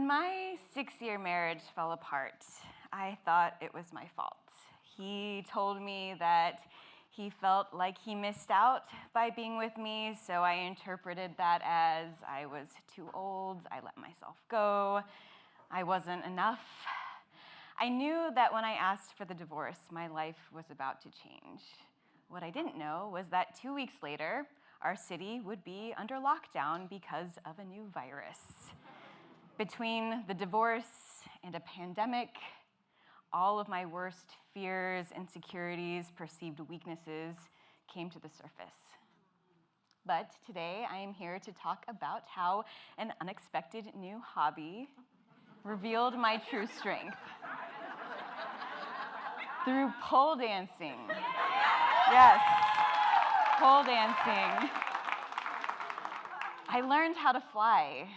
my 6-year marriage fell apart, I thought it was my fault. He told me that he felt like he missed out by being with me, so I interpreted that as I was too old, I let myself go, I wasn't enough. I knew that when I asked for the divorce, my life was about to change. What I didn't know was that 2 weeks later, our city would be under lockdown because of a new virus. Between the divorce and a pandemic, all of my worst fears, insecurities, perceived weaknesses came to the surface. But today I am here to talk about how an unexpected new hobby revealed my true strength. Through pole dancing. Yes, pole dancing. I learned how to fly.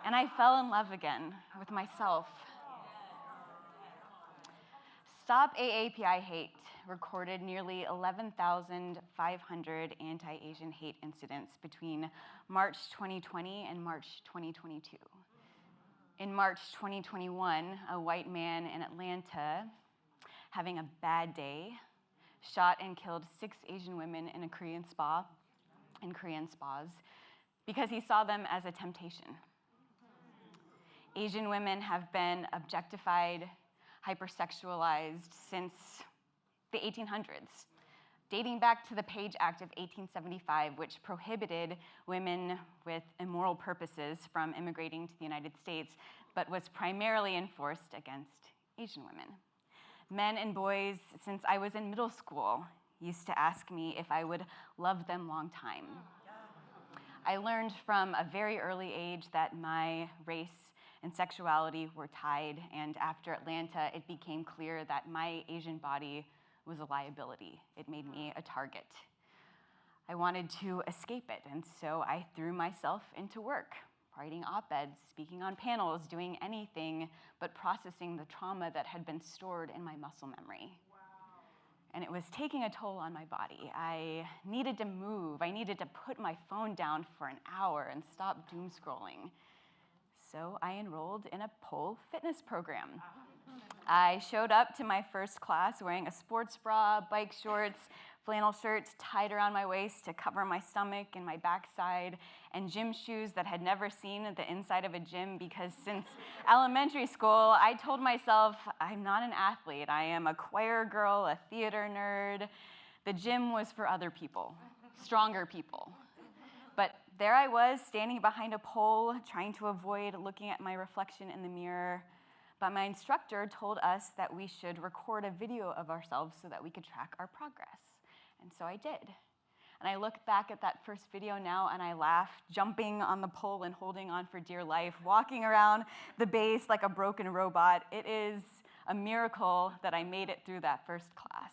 And I fell in love again with myself. Stop AAPI Hate recorded nearly 11,500 anti-Asian hate incidents between March 2020 and March 2022. In March 2021, a white man in Atlanta, having a bad day, shot and killed 6 Asian women in a Korean spas because he saw them as a temptation. Asian women have been objectified, hypersexualized since the 1800s, dating back to the Page Act of 1875, which prohibited women with immoral purposes from immigrating to the United States, but was primarily enforced against Asian women. Men and boys, since I was in middle school, used to ask me if I would love them long time. I learned from a very early age that my race and sexuality were tied, and after Atlanta, it became clear that my Asian body was a liability. It made me a target. I wanted to escape it, and so I threw myself into work, writing op-eds, speaking on panels, doing anything but processing the trauma that had been stored in my muscle memory. Wow. And it was taking a toll on my body. I needed to move. I needed to put my phone down for an hour and stop doom scrolling. So I enrolled in a pole fitness program. I showed up to my first class wearing a sports bra, bike shorts, flannel shirt tied around my waist to cover my stomach and my backside, and gym shoes that had never seen the inside of a gym because since elementary school, I told myself, I'm not an athlete. I am a choir girl, a theater nerd. The gym was for other people, stronger people. But there I was, standing behind a pole, trying to avoid looking at my reflection in the mirror. But my instructor told us that we should record a video of ourselves so that we could track our progress. And so I did. And I look back at that first video now and I laugh, jumping on the pole and holding on for dear life, walking around the base like a broken robot. It is a miracle that I made it through that first class.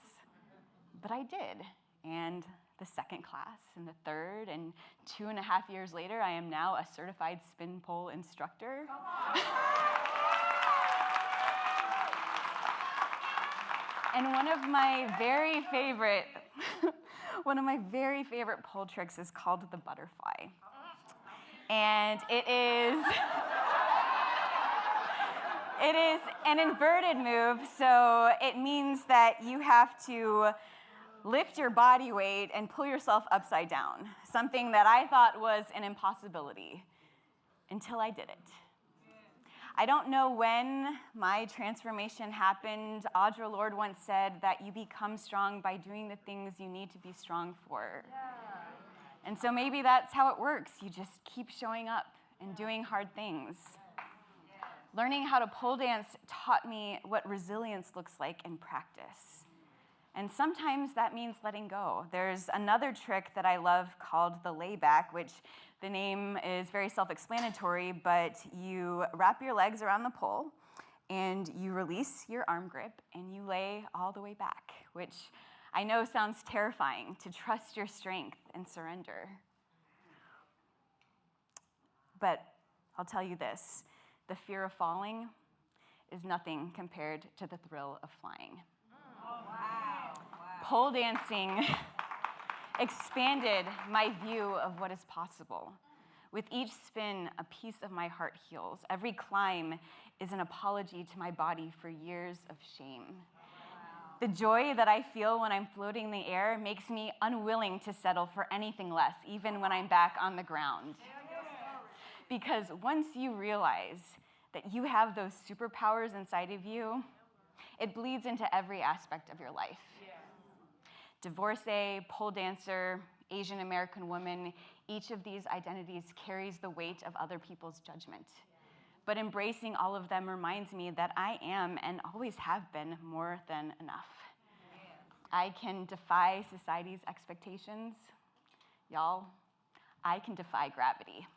But I did. And the second class, and the third, and 2.5 years later, I am now a certified spin pole instructor. And one of my very favorite pole tricks is called the butterfly. And it is an inverted move, so it means that you have to lift your body weight and pull yourself upside down, something that I thought was an impossibility until I did it. I don't know when my transformation happened. Audre Lorde once said that you become strong by doing the things you need to be strong for. Yeah. And so maybe that's how it works. You just keep showing up and doing hard things. Yeah. Learning how to pole dance taught me what resilience looks like in practice. And sometimes that means letting go. There's another trick that I love called the layback, which the name is very self-explanatory, but you wrap your legs around the pole and you release your arm grip and you lay all the way back, which I know sounds terrifying, to trust your strength and surrender. But I'll tell you this, the fear of falling is nothing compared to the thrill of flying. Oh, wow. Pole dancing expanded my view of what is possible. With each spin, a piece of my heart heals. Every climb is an apology to my body for years of shame. The joy that I feel when I'm floating in the air makes me unwilling to settle for anything less, even when I'm back on the ground. Because once you realize that you have those superpowers inside of you, it bleeds into every aspect of your life. Divorcee, pole dancer, Asian American woman, each of these identities carries the weight of other people's judgment. But embracing all of them reminds me that I am and always have been more than enough. I can defy society's expectations. Y'all, I can defy gravity.